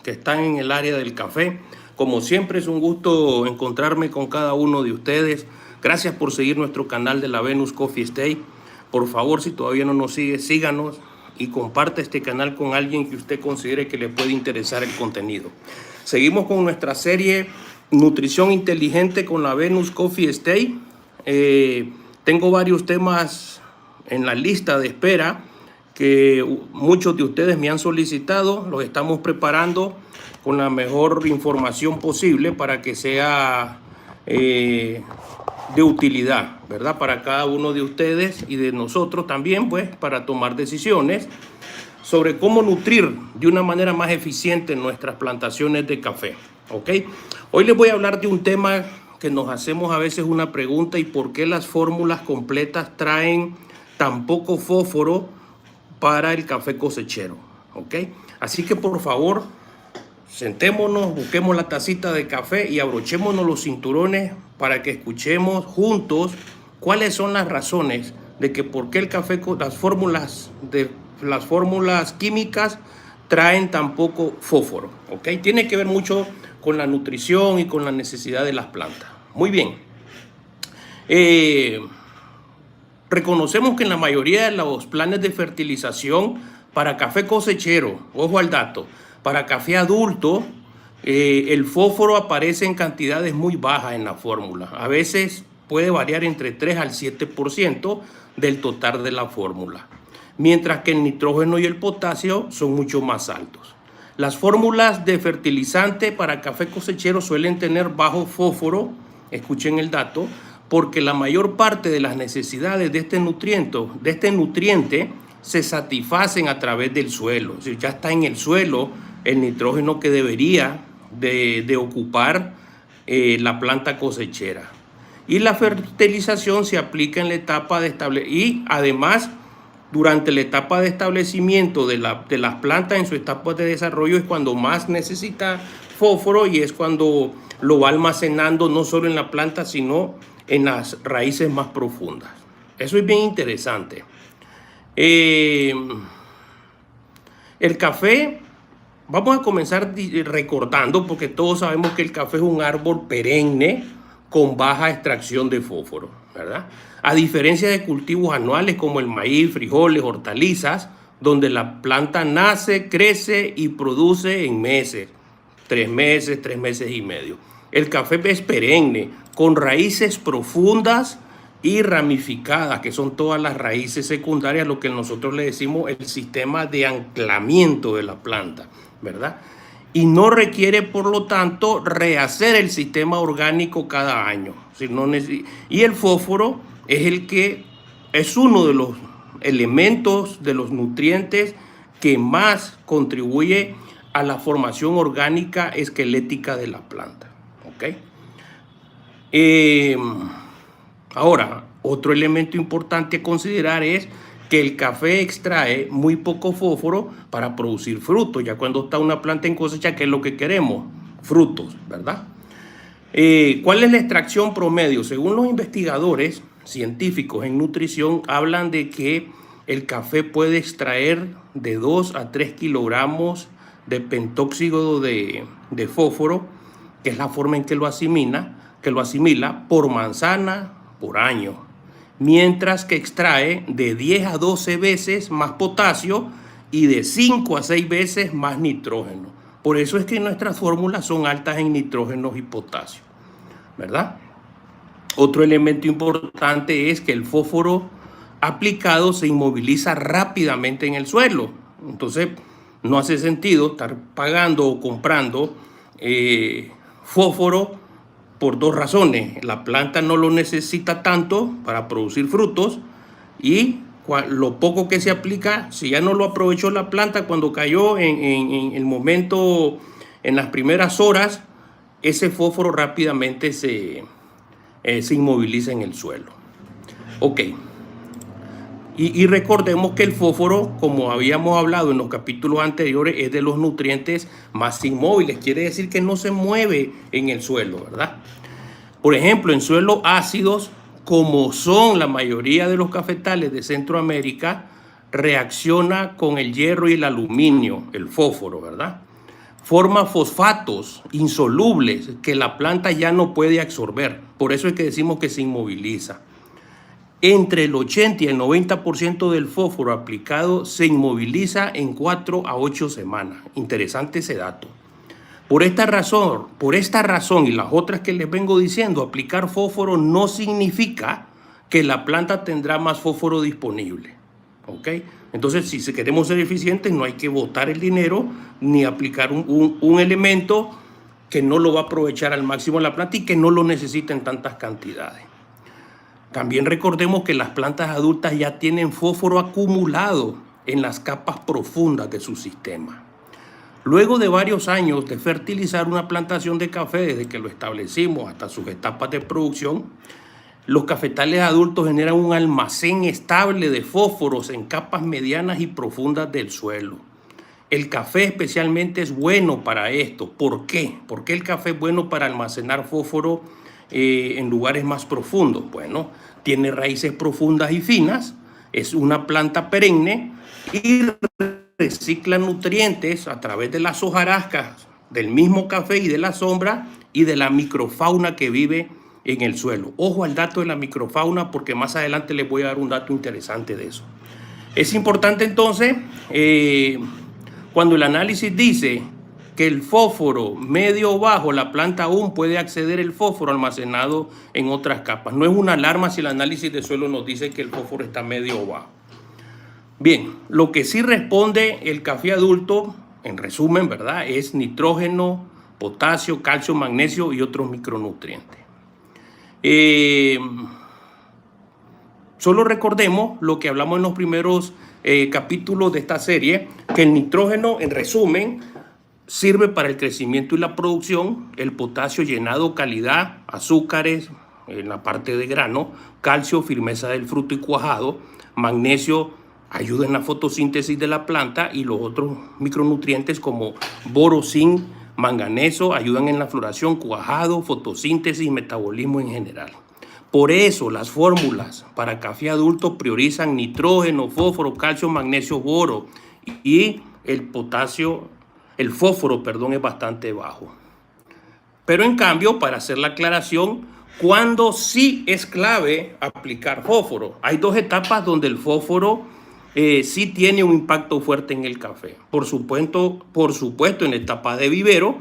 que están en el área del café. Como siempre es un gusto encontrarme con cada uno de ustedes. Gracias por seguir nuestro canal de la Venus Coffee State. Por favor, si todavía no nos sigue, síganos y comparte este canal con alguien que usted considere que le puede interesar el contenido. Seguimos con nuestra serie Nutrición Inteligente con la Venus Coffee State. Tengo varios temas en la lista de espera que muchos de ustedes me han solicitado. Los estamos preparando con la mejor información posible para que sea de utilidad, ¿verdad? Para cada uno de ustedes y de nosotros también, pues, para tomar decisiones sobre cómo nutrir de una manera más eficiente nuestras plantaciones de café, ¿ok? Hoy les voy a hablar de un tema que nos hacemos a veces una pregunta: ¿y por qué las fórmulas completas traen tan poco fósforo para el café cosechero? ¿Ok? Así que por favor, sentémonos, busquemos la tacita de café y abrochémonos los cinturones para que escuchemos juntos cuáles son las razones de que por qué el café, las fórmulas químicas traen tan poco fósforo. ¿Ok? Tiene que ver mucho con la nutrición y con la necesidad de las plantas. Muy bien. Reconocemos que en la mayoría de los planes de fertilización para café cosechero, ojo al dato, para café adulto, el fósforo aparece en cantidades muy bajas en la fórmula. A veces puede variar entre 3 al 7% del total de la fórmula, mientras que el nitrógeno y el potasio son mucho más altos. Las fórmulas de fertilizante para café cosechero suelen tener bajo fósforo, escuchen el dato, porque la mayor parte de las necesidades de este nutriente se satisfacen a través del suelo. O sea, ya está en el suelo el nitrógeno que debería de ocupar la planta cosechera. Y la fertilización se aplica en la etapa de y además durante la etapa de establecimiento de las plantas en su etapa de desarrollo es cuando más necesita fósforo y es cuando lo va almacenando no solo en la planta sino en las raíces más profundas. Eso es bien interesante. El café, vamos a comenzar recordando, porque todos sabemos que el café es un árbol perenne con baja extracción de fósforo, ¿verdad? A diferencia de cultivos anuales como el maíz, frijoles, hortalizas, donde la planta nace, crece y produce en meses, 3 meses y medio. El café es perenne, con raíces profundas y ramificadas, que son todas las raíces secundarias, lo que nosotros le decimos el sistema de anclamiento de la planta, ¿verdad? Y no requiere, por lo tanto, rehacer el sistema orgánico cada año. Y el fósforo es uno de los elementos, de los nutrientes que más contribuye a la formación orgánica esquelética de la planta. ¿Ok? Ahora, otro elemento importante a considerar es que el café extrae muy poco fósforo para producir frutos. Ya cuando está una planta en cosecha, ¿qué es lo que queremos? Frutos, ¿verdad? ¿Cuál es la extracción promedio? Según los investigadores científicos en nutrición, hablan de que el café puede extraer de 2 a 3 kilogramos de pentóxido de fósforo, que es la forma en que lo asimila por manzana por año, mientras que extrae de 10 a 12 veces más potasio y de 5 a 6 veces más nitrógeno. Por eso es que nuestras fórmulas son altas en nitrógeno y potasio, ¿verdad? Otro elemento importante es que el fósforo aplicado se inmoviliza rápidamente en el suelo. Entonces, no hace sentido estar pagando o comprando fósforo por 2 razones. La planta no lo necesita tanto para producir frutos y lo poco que se aplica, si ya no lo aprovechó la planta cuando cayó en el momento, en las primeras horas, ese fósforo rápidamente se inmoviliza en el suelo. Ok. Y recordemos que el fósforo, como habíamos hablado en los capítulos anteriores, es de los nutrientes más inmóviles. Quiere decir que no se mueve en el suelo, ¿verdad? Por ejemplo, en suelos ácidos, como son la mayoría de los cafetales de Centroamérica, reacciona con el hierro y el aluminio, el fósforo, ¿verdad? forma fosfatos insolubles que la planta ya no puede absorber. Por eso es que decimos que se inmoviliza. Entre el 80 y el 90% del fósforo aplicado se inmoviliza en 4 a 8 semanas. Interesante ese dato. Por esta razón y las otras que les vengo diciendo, aplicar fósforo no significa que la planta tendrá más fósforo disponible. ¿Ok? Entonces, si queremos ser eficientes, no hay que botar el dinero ni aplicar un elemento que no lo va a aprovechar al máximo la planta y que no lo necesita en tantas cantidades. También recordemos que las plantas adultas ya tienen fósforo acumulado en las capas profundas de su sistema. Luego de varios años de fertilizar una plantación de café, desde que lo establecimos hasta sus etapas de producción, los cafetales adultos generan un almacén estable de fósforos en capas medianas y profundas del suelo. El café especialmente es bueno para esto. ¿Por qué? ¿Por qué el café es bueno para almacenar fósforo en lugares más profundos? Bueno, tiene raíces profundas y finas, es una planta perenne y recicla nutrientes a través de las hojarascas del mismo café y de la sombra y de la microfauna que vive en el suelo. Ojo al dato de la microfauna porque más adelante les voy a dar un dato interesante de eso. Es importante entonces, cuando el análisis dice que el fósforo medio o bajo, la planta aún puede acceder el fósforo almacenado en otras capas. No es una alarma si el análisis de suelo nos dice que el fósforo está medio o bajo. Bien, lo que sí responde el café adulto, en resumen, ¿verdad?, es nitrógeno, potasio, calcio, magnesio y otros micronutrientes. Solo recordemos lo que hablamos en los primeros capítulos de esta serie, que el nitrógeno, en resumen, sirve para el crecimiento y la producción, el potasio, llenado, calidad, azúcares en la parte de grano, calcio, firmeza del fruto y cuajado, magnesio, ayuda en la fotosíntesis de la planta y los otros micronutrientes como boro, zinc, manganeso ayudan en la floración, cuajado, fotosíntesis y metabolismo en general. Por eso las fórmulas para café adulto priorizan nitrógeno, fósforo, calcio, magnesio, boro y el fósforo, es bastante bajo. Pero en cambio, para hacer la aclaración, cuando sí es clave aplicar fósforo, hay dos etapas donde el fósforo sí tiene un impacto fuerte en el café. Por supuesto, en la etapa de vivero,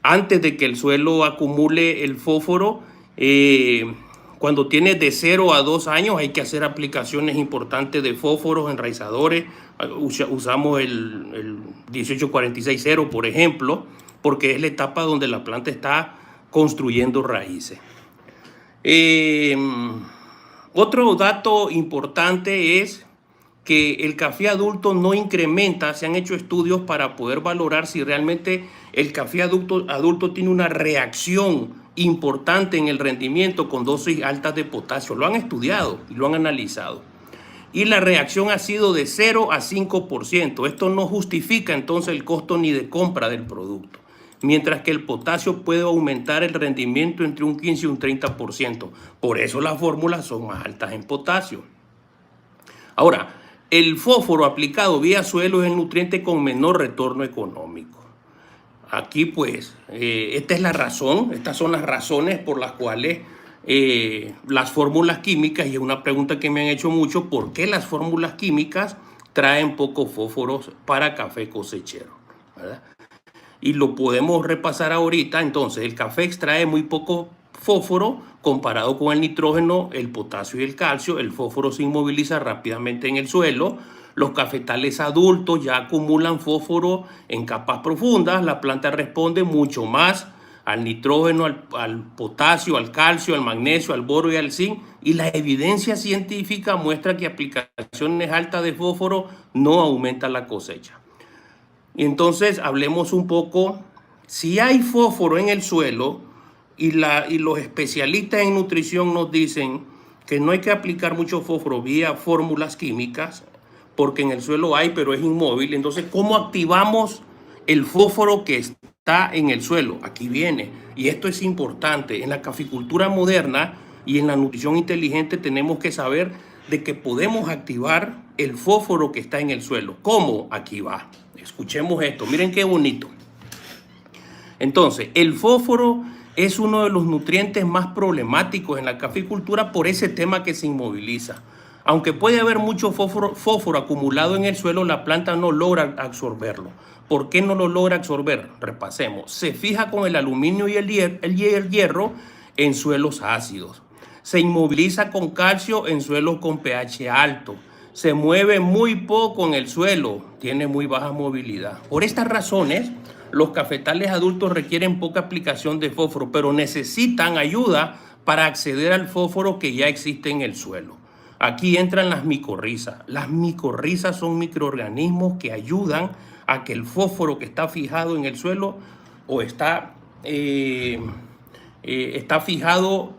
antes de que el suelo acumule el fósforo, cuando tiene de 0 a 2 años hay que hacer aplicaciones importantes de fósforos, enraizadores. Usamos el 1846-0, por ejemplo, porque es la etapa donde la planta está construyendo raíces. Otro dato importante es que el café adulto no incrementa. Se han hecho estudios para poder valorar si realmente el café adulto tiene una reacción importante en el rendimiento con dosis altas de potasio. Lo han estudiado y lo han analizado. Y la reacción ha sido de 0 a 5%. Esto no justifica entonces el costo ni de compra del producto. Mientras que el potasio puede aumentar el rendimiento entre un 15 y un 30%. Por eso las fórmulas son más altas en potasio. Ahora, el fósforo aplicado vía suelo es el nutriente con menor retorno económico. Aquí pues, esta es la razón, estas son las razones por las cuales las fórmulas químicas, y es una pregunta que me han hecho mucho, ¿por qué las fórmulas químicas traen pocos fósforos para café cosechero? ¿Verdad? Y lo podemos repasar ahorita. Entonces, el café extrae muy poco fósforo comparado con el nitrógeno, el potasio y el calcio. El fósforo se inmoviliza rápidamente en el suelo. Los cafetales adultos ya acumulan fósforo en capas profundas. La planta responde mucho más al nitrógeno, al potasio, al calcio, al magnesio, al boro y al zinc. Y la evidencia científica muestra que aplicaciones altas de fósforo no aumentan la cosecha. Y entonces hablemos un poco, si hay fósforo en el suelo y los especialistas en nutrición nos dicen que no hay que aplicar mucho fósforo vía fórmulas químicas, porque en el suelo hay, pero es inmóvil. Entonces, ¿cómo activamos el fósforo que está en el suelo? Aquí viene, y esto es importante. En la caficultura moderna y en la nutrición inteligente tenemos que saber de que podemos activar el fósforo que está en el suelo. ¿Cómo? Aquí va. Escuchemos esto. Miren qué bonito. Entonces, el fósforo es uno de los nutrientes más problemáticos en la caficultura por ese tema que se inmoviliza. Aunque puede haber mucho fósforo acumulado en el suelo, la planta no logra absorberlo. ¿Por qué no lo logra absorber? Repasemos. Se fija con el aluminio y el hierro en suelos ácidos. Se inmoviliza con calcio en suelos con pH alto. Se mueve muy poco en el suelo. Tiene muy baja movilidad. Por estas razones, los cafetales adultos requieren poca aplicación de fósforo, pero necesitan ayuda para acceder al fósforo que ya existe en el suelo. Aquí entran las micorrizas. Las micorrizas son microorganismos que ayudan a que el fósforo que está fijado en el suelo o está fijado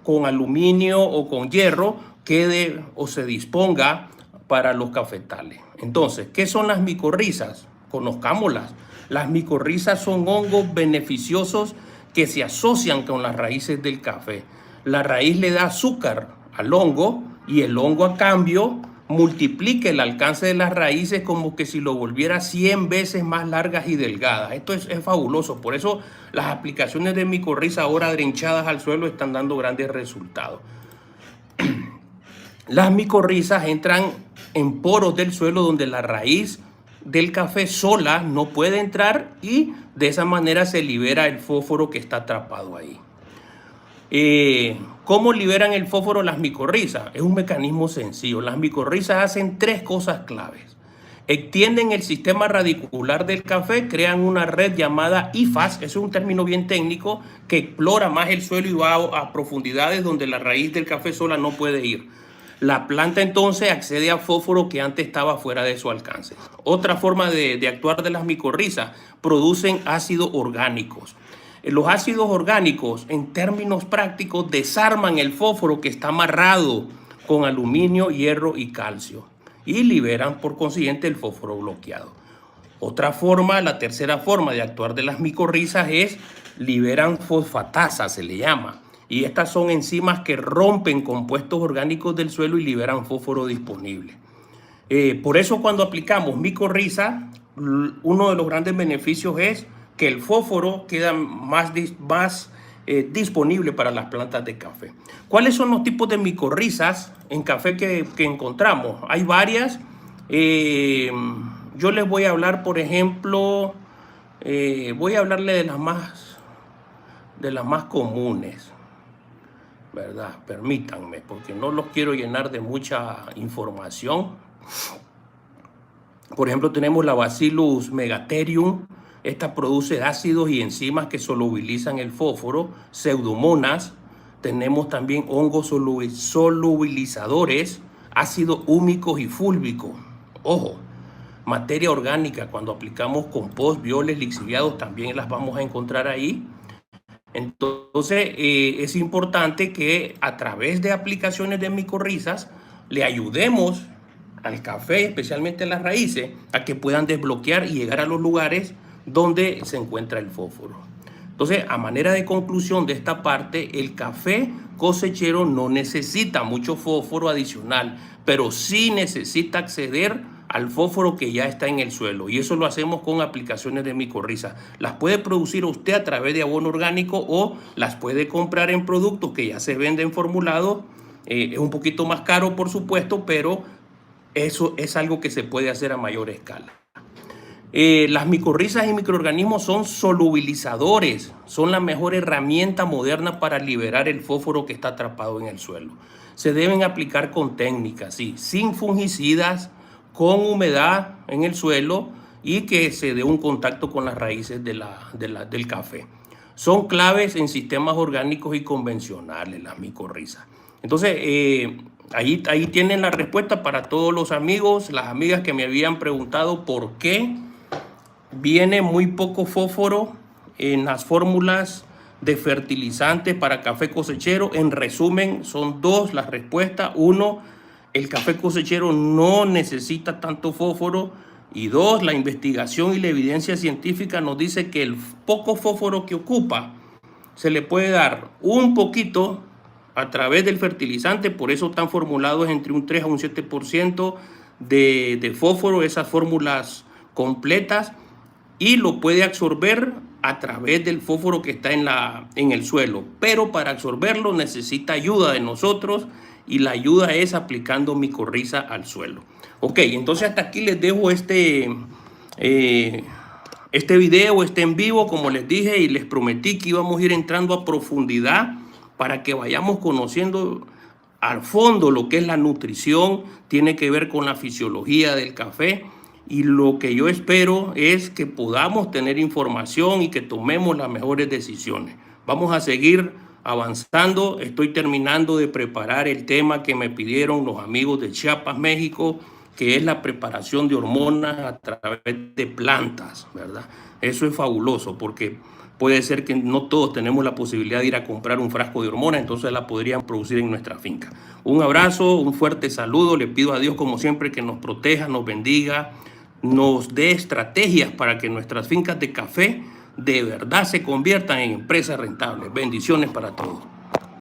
con aluminio o con hierro quede o se disponga para los cafetales. Entonces, ¿qué son las micorrizas? Conozcámoslas. Las micorrizas son hongos beneficiosos que se asocian con las raíces del café. La raíz le da azúcar al hongo y el hongo a cambio multiplica el alcance de las raíces como que si lo volviera 100 veces más largas y delgadas. Esto es fabuloso. Por eso las aplicaciones de micorriza ahora drenchadas al suelo están dando grandes resultados. Las micorrizas entran en poros del suelo donde la raíz del café sola no puede entrar y de esa manera se libera el fósforo que está atrapado ahí. ¿Cómo liberan el fósforo las micorrizas? Es un mecanismo sencillo. Las micorrizas hacen tres cosas claves. Extienden el sistema radicular del café, crean una red llamada hifas, es un término bien técnico, que explora más el suelo y va a profundidades donde la raíz del café sola no puede ir. La planta entonces accede a fósforo que antes estaba fuera de su alcance. Otra forma de actuar de las micorrizas, producen ácidos orgánicos. Los ácidos orgánicos, en términos prácticos, desarman el fósforo que está amarrado con aluminio, hierro y calcio y liberan por consiguiente el fósforo bloqueado. Otra forma, la tercera forma de actuar de las micorrizas es liberan fosfatasa, se le llama. Y estas son enzimas que rompen compuestos orgánicos del suelo y liberan fósforo disponible. Por eso cuando aplicamos micorriza, uno de los grandes beneficios es que el fósforo queda más disponible para las plantas de café. ¿Cuáles son los tipos de micorrizas en café que encontramos? Hay varias. Yo les voy a hablar, por ejemplo, voy a hablarle de las más comunes, ¿verdad? Permítanme, porque no los quiero llenar de mucha información. Por ejemplo, tenemos la Bacillus megatherium. Esta produce ácidos y enzimas que solubilizan el fósforo. Pseudomonas. Tenemos también hongos solubilizadores, ácidos húmicos y fúlbicos. Ojo, materia orgánica. Cuando aplicamos compost, violes, lixiviados, también las vamos a encontrar ahí. Entonces, es importante que a través de aplicaciones de micorrizas le ayudemos al café, especialmente las raíces, a que puedan desbloquear y llegar a los lugares donde se encuentra el fósforo. Entonces, a manera de conclusión de esta parte, el café cosechero no necesita mucho fósforo adicional, pero sí necesita acceder al fósforo que ya está en el suelo, y eso lo hacemos con aplicaciones de micorriza. Las puede producir usted a través de abono orgánico o las puede comprar en productos que ya se venden formulados. Es un poquito más caro, por supuesto, pero eso es algo que se puede hacer a mayor escala. Las micorrizas y microorganismos son solubilizadores, son la mejor herramienta moderna para liberar el fósforo que está atrapado en el suelo. Se deben aplicar con técnicas, sí, sin fungicidas, con humedad en el suelo y que se dé un contacto con las raíces del café. Son claves en sistemas orgánicos y convencionales las micorrizas. Entonces, ahí tienen la respuesta para todos los amigos, las amigas que me habían preguntado por qué viene muy poco fósforo en las fórmulas de fertilizantes para café cosechero. En resumen, son dos las respuestas. Uno, el café cosechero no necesita tanto fósforo. Y dos, la investigación y la evidencia científica nos dice que el poco fósforo que ocupa se le puede dar un poquito a través del fertilizante. Por eso están formulados entre un 3 a un 7% de fósforo, esas fórmulas completas, y lo puede absorber a través del fósforo que está en el suelo, pero para absorberlo necesita ayuda de nosotros y la ayuda es aplicando micorriza al suelo. Ok, entonces hasta aquí les dejo este video, en vivo, como les dije, y les prometí que íbamos a ir entrando a profundidad para que vayamos conociendo al fondo lo que es la nutrición, tiene que ver con la fisiología del café, y lo que yo espero es que podamos tener información y que tomemos las mejores decisiones. Vamos a seguir avanzando. Estoy terminando de preparar el tema que me pidieron los amigos de Chiapas, México, que es la preparación de hormonas a través de plantas, ¿verdad? Eso es fabuloso porque puede ser que no todos tenemos la posibilidad de ir a comprar un frasco de hormonas, entonces la podrían producir en nuestra finca. Un abrazo, un fuerte saludo. Le pido a Dios, como siempre, que nos proteja, nos bendiga, nos dé estrategias para que nuestras fincas de café de verdad se conviertan en empresas rentables. Bendiciones para todos.